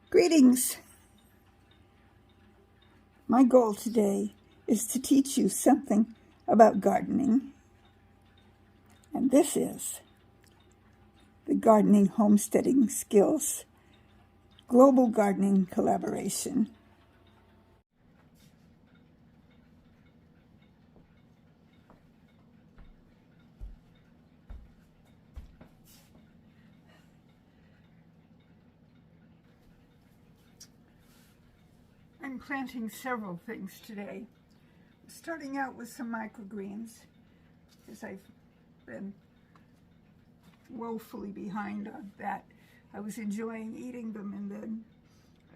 Greetings! My goal today is to teach you something about gardening, and this is the Gardening Homesteading Skills Global Gardening Collaboration. I'm planting several things today, starting out with some microgreens, because I've been woefully behind on that. I was enjoying eating them, and then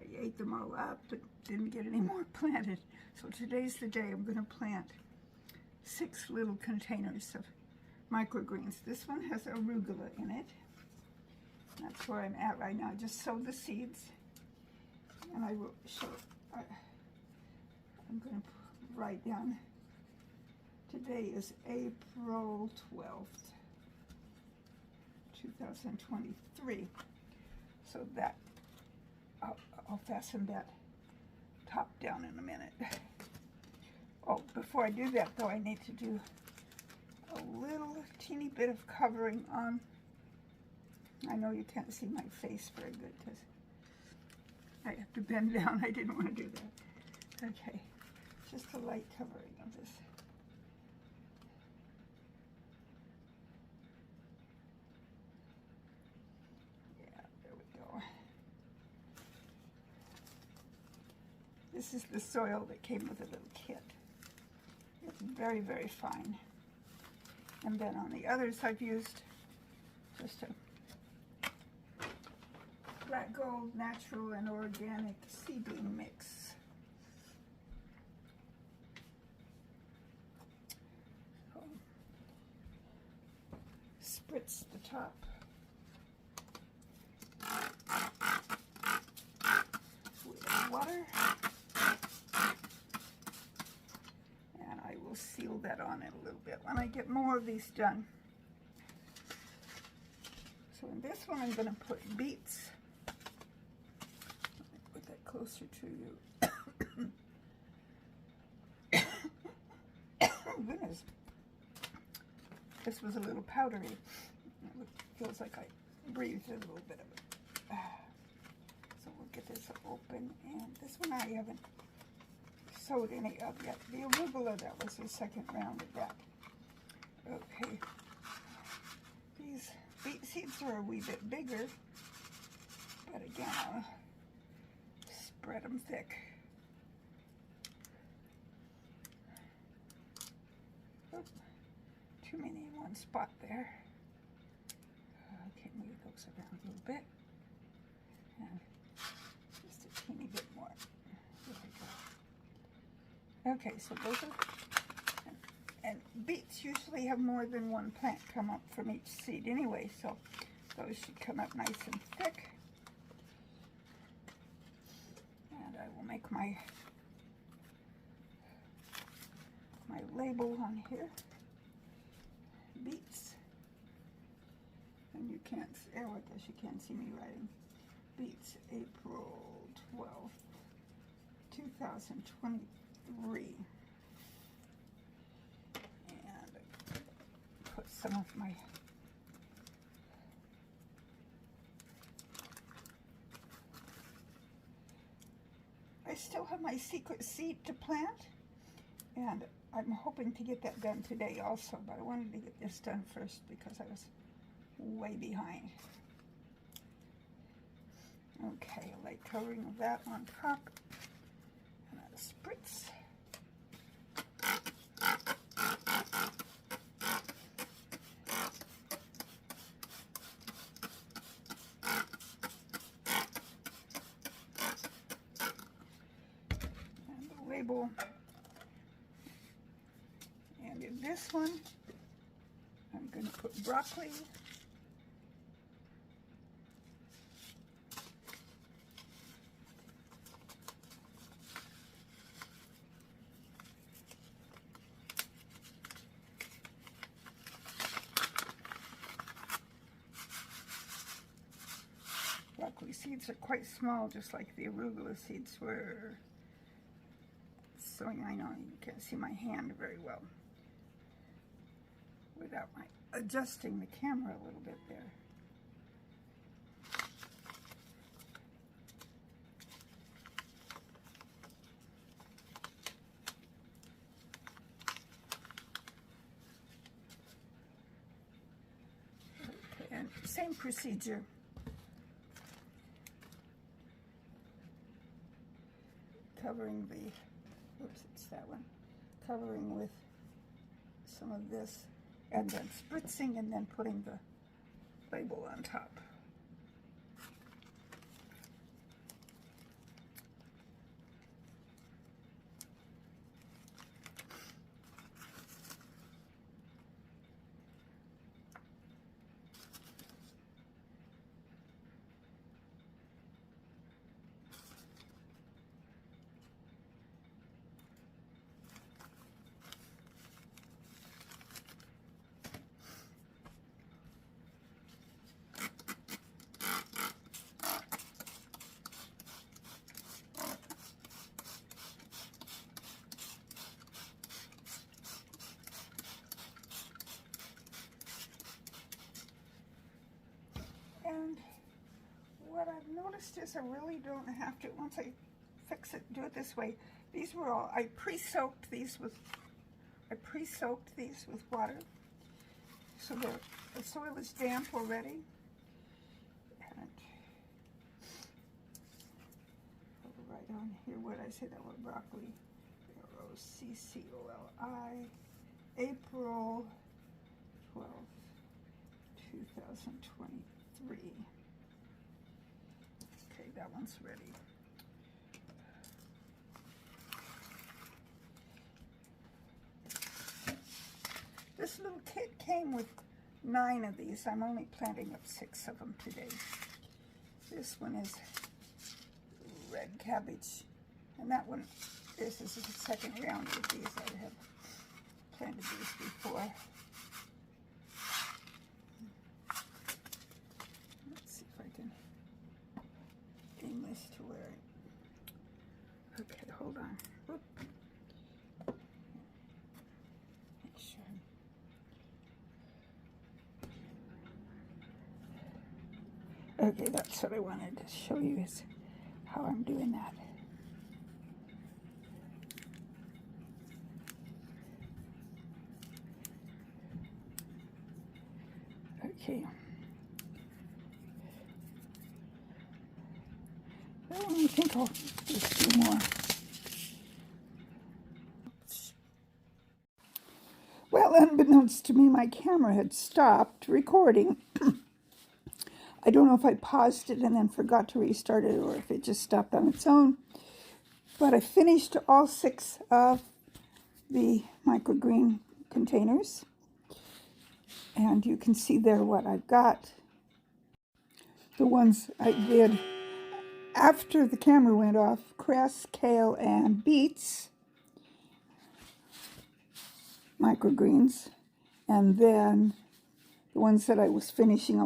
I ate them all up, but didn't get any more planted. So today's the day I'm going to plant 6 little containers of microgreens. This one has arugula in it. That's where I'm at right now. I just sowed the seeds, and I will show. I'm going to write down, today is April 12th, 2023. So that, I'll fasten that top down in a minute. Oh, before I do that though, I need to do a little teeny bit of covering on. I know you can't see my face very good because I have to bend down. I didn't want to do that. Okay, just a light covering of this. Yeah, there we go. This is the soil that came with a little kit. It's very, very fine. And then on the others I've used just a Black Gold natural and organic seedling mix. So, spritz the top with water, and I will seal that on in a little bit when I get more of these done. So in this one I'm going to put beets. Closer to you. Oh goodness, this was a little powdery. It feels like I breathed a little bit of it. So we'll get this open, and this one I haven't sowed any of yet. The arugula, that was the second round of that. Okay, these beet seeds are a wee bit bigger, but again, I'll spread them thick. Oop, too many in one spot there. Okay, move those around a little bit. And just a teeny bit more. There we go. Okay, so those are, and beets usually have more than one plant come up from each seed anyway, so those should come up nice and thick. I will make my label on here. Beets. And you can't, oh, I guess you can't see me writing. Beets, April 12th, 2023. And put some of my I still have my secret seed to plant, and I'm hoping to get that done today also, but I wanted to get this done first because I was way behind. Okay, a light covering of that on top, and a spritz. Label, and in this one I'm going to put broccoli, seeds are quite small, just like the arugula seeds were. So I know you can't see my hand very well without my adjusting the camera a little bit there. Okay, and same procedure. Covering the, oops, it's that one, covering with some of this, and then spritzing, and then putting the label on top. And what I've noticed is I really don't have to, once I fix it, do it this way. These were all, I pre-soaked these with water. So the soil is damp already. And I'll write on here what I said, that were broccoli. C-C-O-L-I, April 12th, 2023. Okay, that one's ready. This little kit came with 9 of these. I'm only planting up 6 of them today. This one is red cabbage, and that one, this is the second round of these. I have planted these before. Let's see if I can aim this to where I, okay, hold on. Whoop. Make sure. Okay, that's what I wanted to show you, is how I'm doing that. Okay. Well, I think I'll just do more. Well, unbeknownst to me, my camera had stopped recording. I don't know if I paused it and then forgot to restart it, or if it just stopped on its own. But I finished all 6 of the microgreen containers. And you can see there what I've got. The ones I did after the camera went off: cress, kale, and beets, microgreens. And then the ones that I was finishing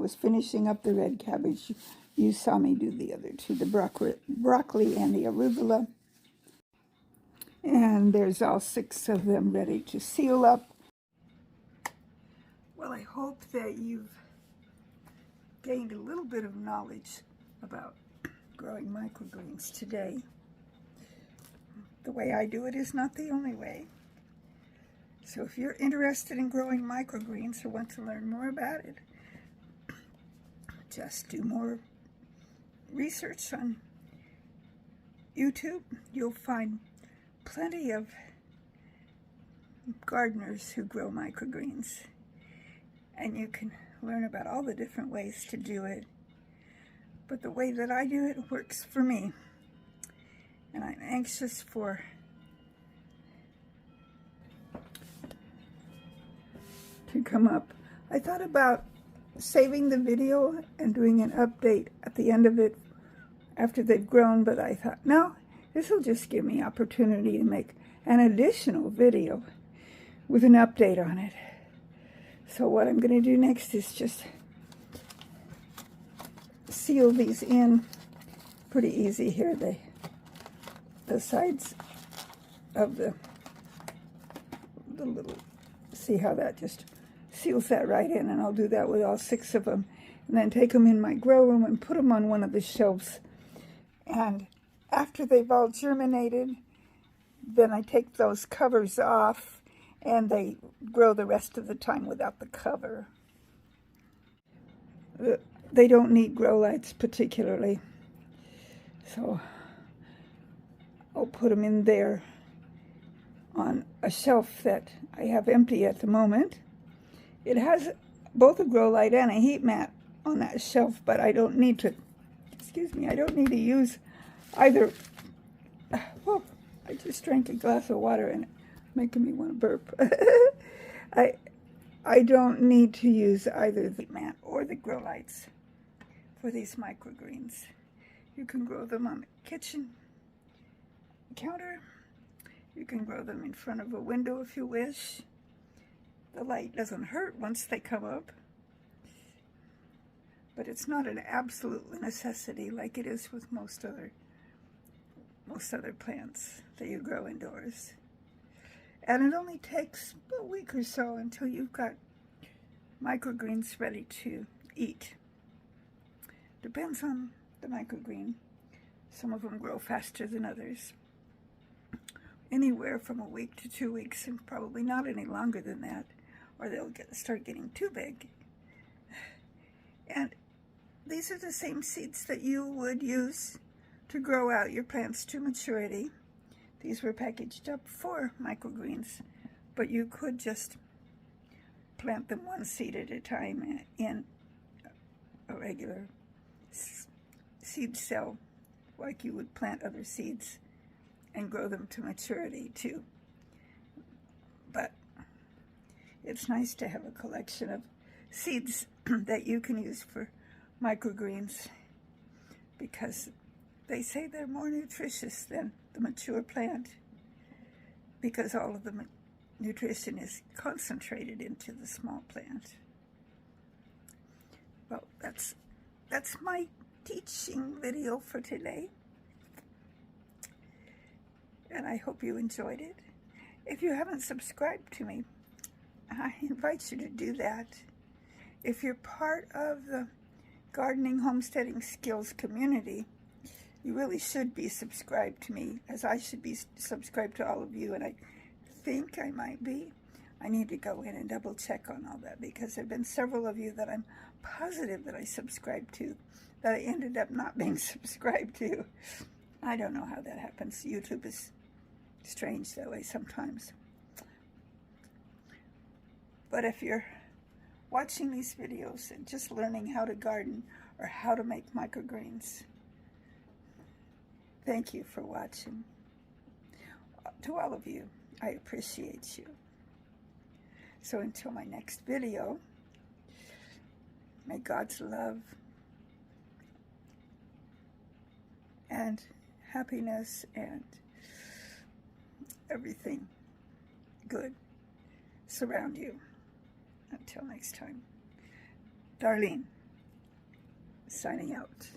up the red cabbage. You saw me do the other 2, the broccoli and the arugula. And there's all 6 of them ready to seal up. Well, I hope that you've gained a little bit of knowledge about growing microgreens today. The way I do it is not the only way. So if you're interested in growing microgreens or want to learn more about it, just do more research on YouTube. You'll find plenty of gardeners who grow microgreens. And you can learn about all the different ways to do it. But the way that I do it works for me. And I'm anxious to come up. I thought about saving the video and doing an update at the end of it after they've grown, but I thought, no, this will just give me opportunity to make an additional video with an update on it. So what I'm going to do next is just seal these in pretty easy here. The sides of the little, see how that just seals that right in, and I'll do that with all 6 of them, and then take them in my grow room and put them on one of the shelves. And after they've all germinated, then I take those covers off, and they grow the rest of the time without the cover. They don't need grow lights particularly, so I'll put them in there on a shelf that I have empty at the moment. It has both a grow light and a heat mat on that shelf, but I don't need to, I don't need to use either. Oh, I just drank a glass of water and it's making me want to burp. I don't need to use either the mat or the grow lights for these microgreens. You can grow them on the kitchen counter. You can grow them in front of a window if you wish. The light doesn't hurt once they come up, but it's not an absolute necessity like it is with most other plants that you grow indoors. And it only takes a week or so until you've got microgreens ready to eat. Depends on the microgreen. Some of them grow faster than others. Anywhere from a week to 2 weeks, and probably not any longer than that, or they'll start getting too big. And these are the same seeds that you would use to grow out your plants to maturity. These were packaged up for microgreens, but you could just plant them 1 seed at a time in a regular seed cell, like you would plant other seeds, and grow them to maturity too. But it's nice to have a collection of seeds that you can use for microgreens, because they say they're more nutritious than the mature plant, because all of the nutrition is concentrated into the small plant. Well, that's my teaching video for today, and I hope you enjoyed it. If you haven't subscribed to me, I invite you to do that. If you're part of the Gardening Homesteading Skills community, you really should be subscribed to me, as I should be subscribed to all of you, and I think I might be. I need to go in and double check on all that, because there have been several of you that I'm positive that I subscribed to that I ended up not being subscribed to. I don't know how that happens. YouTube is strange that way sometimes. But if you're watching these videos and just learning how to garden or how to make microgreens, thank you for watching. To all of you, I appreciate you. So until my next video, may God's love and happiness and everything good surround you. Until next time, Darlene, signing out.